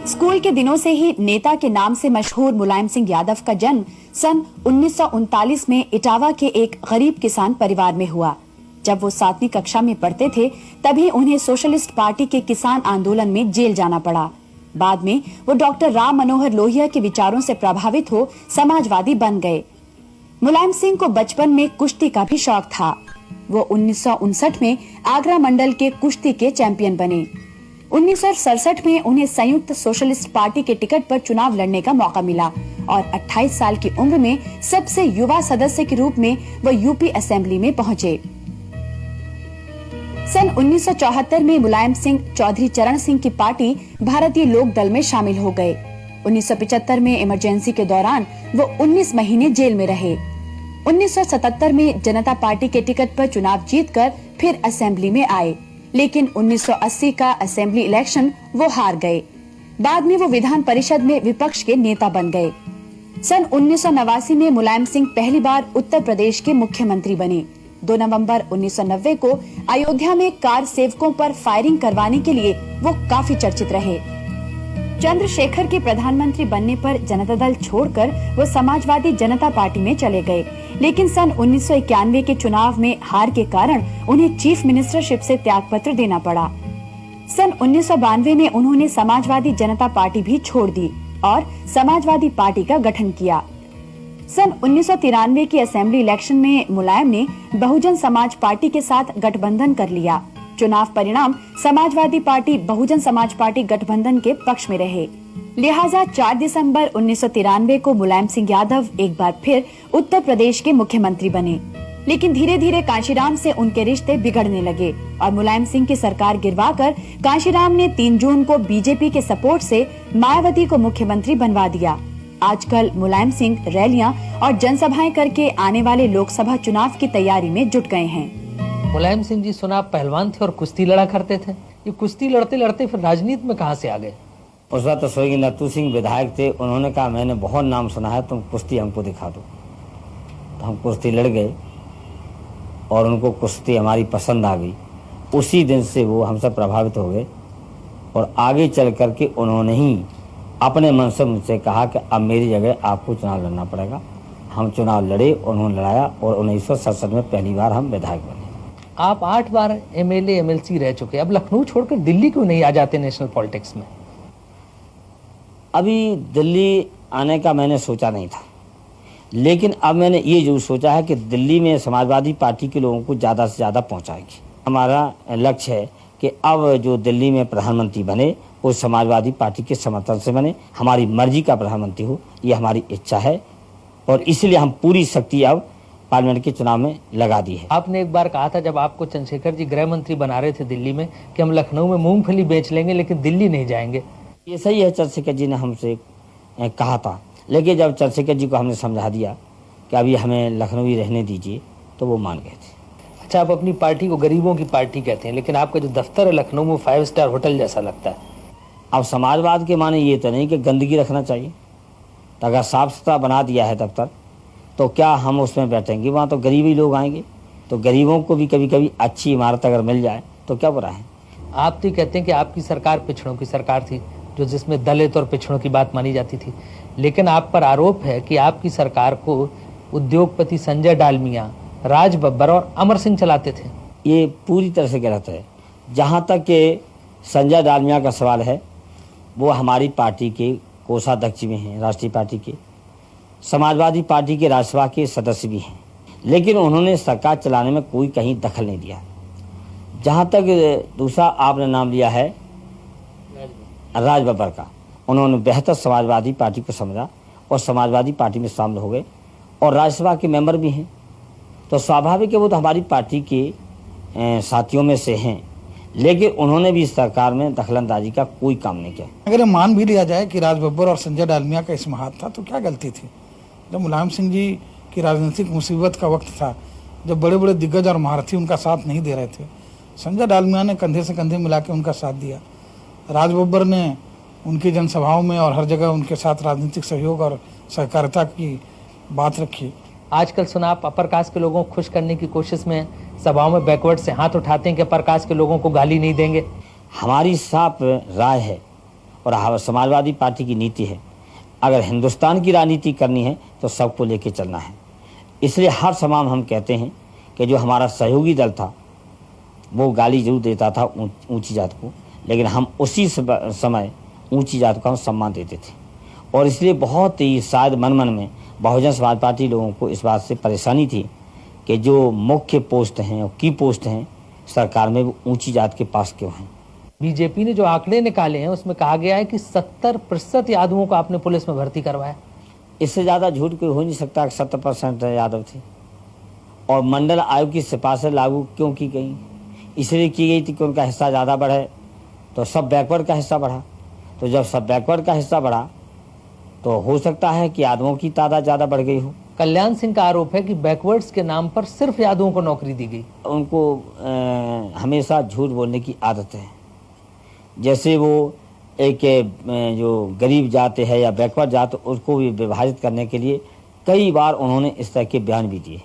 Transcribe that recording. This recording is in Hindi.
स्कूल के दिनों से ही नेता के नाम से मशहूर मुलायम सिंह यादव का जन्म सन 1939 में इटावा के एक गरीब किसान परिवार में हुआ। जब वो 7वीं कक्षा में पढ़ते थे तभी उन्हें सोशलिस्ट पार्टी के किसान आंदोलन में जेल जाना पड़ा। बाद में वो डॉक्टर राम मनोहर लोहिया के विचारों से प्रभावित हो समाजवादी बन गए। मुलायम सिंह को बचपन में कुश्ती का भी शौक था। वो 1959 में आगरा मंडल के कुश्ती के चैंपियन बने। 1967 में उन्हें संयुक्त सोशलिस्ट पार्टी के टिकट पर चुनाव लड़ने का मौका मिला और 28 साल की उम्र में सबसे युवा सदस्य के रूप में वो यूपी असेंबली में पहुंचे। सन 1974 में मुलायम सिंह चौधरी चरण सिंह की पार्टी भारतीय लोक दल में शामिल हो गए। 1975 में इमरजेंसी के दौरान वो 19 महीने जेल में रहे। 1977 में जनता पार्टी के टिकट पर चुनाव जीतकर फिर असेंबली में आए, लेकिन 1980 का असेंबली इलेक्शन वो हार गए। बाद में वो विधान परिषद में विपक्ष के नेता बन गए। सन 1989 में मुलायम सिंह पहली बार उत्तर प्रदेश के मुख्यमंत्री बने। 2 नवंबर 1990 को अयोध्या में कार सेवकों पर फायरिंग करवाने के लिए वो काफी चर्चित रहे। चंद्रशेखर के प्रधानमंत्री बनने पर जनता दल छोड़कर वो समाजवादी जनता पार्टी में चले गए, लेकिन सन 1991 के चुनाव में हार के कारण उन्हें चीफ मिनिस्टरशिप से त्यागपत्र देना पड़ा। सन 1992 में उन्होंने समाजवादी जनता पार्टी भी छोड़ दी और समाजवादी पार्टी का गठन किया। सन 1993 के असेंबली इलेक्शन में मुलायम ने बहुजन समाज पार्टी के साथ गठबंधन कर लिया। चुनाव परिणाम समाजवादी पार्टी बहुजन समाज पार्टी गठबंधन के पक्ष में रहे। लिहाजा 4 दिसंबर 1993 को मुलायम सिंह यादव एक बार फिर उत्तर प्रदेश के मुख्यमंत्री बने, लेकिन धीरे धीरे कांशीराम से उनके रिश्ते बिगड़ने लगे और मुलायम सिंह की सरकार गिरवाकर कांशीराम ने 3 जून को बीजेपी के सपोर्ट से मायावती को मुख्यमंत्री बनवा दिया। आजकल मुलायम सिंह रैलियां और जनसभाएं करके आने वाले लोकसभा चुनाव की तैयारी में जुट गए हैं। मुलायम सिंह जी सुना आप पहलवान थे और कुश्ती लड़ा करते थे। ये कुश्ती लड़ते लड़ते फिर राजनीति में कहां से आ गए? उस वक्त स्वर्गीय नत्थू सिंह विधायक थे। उन्होंने कहा मैंने बहुत नाम सुना है, तुम कुश्ती हमको दिखा दो। तो हम कुश्ती लड़ गए और उनको कुश्ती हमारी पसंद आ गई। उसी दिन से वो हमसे प्रभावित हो गए और आगे चल करके उन्होंने ही अपने मन से मुझसे कहा कि अब मेरी जगह आपको चुनाव लड़ना पड़ेगा। हम चुनाव लड़े, उन्होंने लड़ाया और 1967 में पहली बार हम विधायक बने। आप 8 बार एमएलए एमएलसी रह चुके, अब लखनऊ छोड़कर दिल्ली क्यों नहीं आ जाते नेशनल पॉलिटिक्स में? अभी दिल्ली आने का मैंने सोचा नहीं था, लेकिन अब मैंने ये जरूर सोचा है कि दिल्ली में समाजवादी पार्टी के लोगों को ज़्यादा से ज़्यादा पहुंचाएगी। हमारा लक्ष्य है कि अब जो दिल्ली में प्रधानमंत्री बने वो समाजवादी पार्टी के समर्थन से बने, हमारी मर्जी का प्रधानमंत्री हो, ये हमारी इच्छा है और इसलिए हम पूरी शक्ति अब पार्लियामेंट के चुनाव में लगा दी है। आपने एक बार कहा था जब आपको चंद्रशेखर जी गृह मंत्री बना रहे थे दिल्ली में कि हम लखनऊ में मूंगफली बेच लेंगे लेकिन दिल्ली नहीं जाएंगे। ये सही है, चंद्रशेखर जी ने हमसे कहा था, लेकिन जब चंद्रशेखर जी को हमने समझा दिया कि अभी हमें लखनऊ ही रहने दीजिए तो वो मान गए थे। अच्छा, आप अपनी पार्टी को गरीबों की पार्टी कहते हैं, लेकिन आपका जो दफ्तर है लखनऊ में 5 स्टार होटल जैसा लगता है। अब समाजवाद के माने ये तो नहीं कि गंदगी रखना चाहिए, तो अगर साफ सुथरा बना दिया है दफ्तर तो क्या हम उसमें बैठेंगे? वहाँ तो गरीबी लोग आएंगे, तो गरीबों को भी कभी कभी अच्छी इमारत अगर मिल जाए तो क्या बुरा है। आप तो कहते हैं कि आपकी सरकार पिछड़ों की सरकार थी, जो जिसमें दलित और पिछड़ों की बात मानी जाती थी, लेकिन आप पर आरोप है कि आपकी सरकार को उद्योगपति संजय डालमिया, राज बब्बर और अमर सिंह चलाते थे। ये पूरी तरह से गलत है। जहाँ तक कि संजय डालमिया का सवाल है, वो हमारी पार्टी के कोषाध्यक्ष भी हैं, राष्ट्रीय पार्टी के, समाजवादी पार्टी के राज्यसभा के सदस्य भी हैं, लेकिन उन्होंने सरकार चलाने में कोई कहीं दखल नहीं दिया। जहाँ तक दूसरा आपने नाम लिया है राज बब्बर का, उन्होंने बेहतर समाजवादी पार्टी को समझा और समाजवादी पार्टी में शामिल हो गए और राज्यसभा के मेंबर भी हैं, तो स्वाभाविक है वो तो हमारी पार्टी के साथियों में से हैं, लेकिन उन्होंने भी सरकार में दखलंदाजी का कोई काम नहीं किया। अगर मान भी लिया जाए कि राज बब्बर और संजय डालमिया का इसमें हाथ था तो क्या गलती थी? जब मुलायम सिंह जी की राजनीतिक मुसीबत का वक्त था, जब बड़े बड़े दिग्गज और महारथी उनका साथ नहीं दे रहे थे, संजय डालमिया ने कंधे से कंधे मिला के उनका साथ दिया। राज बब्बर ने उनकी जनसभाओं में और हर जगह उनके साथ राजनीतिक सहयोग और सहकारिता की बात रखी। आजकल सुना आप अपर कास्ट के लोगों को खुश करने की कोशिश में सभाओं में बैकवर्ड से हाथ उठाते हैं कि अपर कास्ट के लोगों को गाली नहीं देंगे। हमारी साफ राय है और समाजवादी पार्टी की नीति है, अगर हिंदुस्तान की राजनीति करनी है तो सबको लेके चलना है। इसलिए हर समय हम कहते हैं कि जो हमारा सहयोगी दल था वो गाली जरूर देता था ऊंची जात को, लेकिन हम उसी समय ऊंची जात को हम सम्मान देते थे। और इसलिए बहुत ही शायद मन में बहुजन समाज पार्टी लोगों को इस बात से परेशानी थी कि जो मुख्य पोस्ट हैं और की पोस्ट हैं सरकार में वो ऊंची जात के पास क्यों हैं। बीजेपी ने जो आंकड़े निकाले हैं उसमें कहा गया है कि 70% यादवों को आपने पुलिस में भर्ती करवाया। इससे ज़्यादा झूठ कोई हो नहीं सकता। 70% यादव थे। और मंडल आयोग की सिफारिशें लागू क्यों की गई? इसलिए की गई थी कि उनका हिस्सा ज़्यादा बढ़े तो सब बैकवर्ड का हिस्सा बढ़ा। तो जब सब बैकवर्ड का हिस्सा बढ़ा तो हो सकता है कि यादवों की तादाद ज़्यादा बढ़ गई हो। कल्याण सिंह का आरोप है कि बैकवर्ड्स के नाम पर सिर्फ यादवों को नौकरी दी गई। उनको हमेशा झूठ बोलने की आदत है। जैसे वो एक जो गरीब जाते हैं या बैकवर्ड जाते उसको भी विभाजित करने के लिए कई बार उन्होंने इस तरह के बयान भी दिए।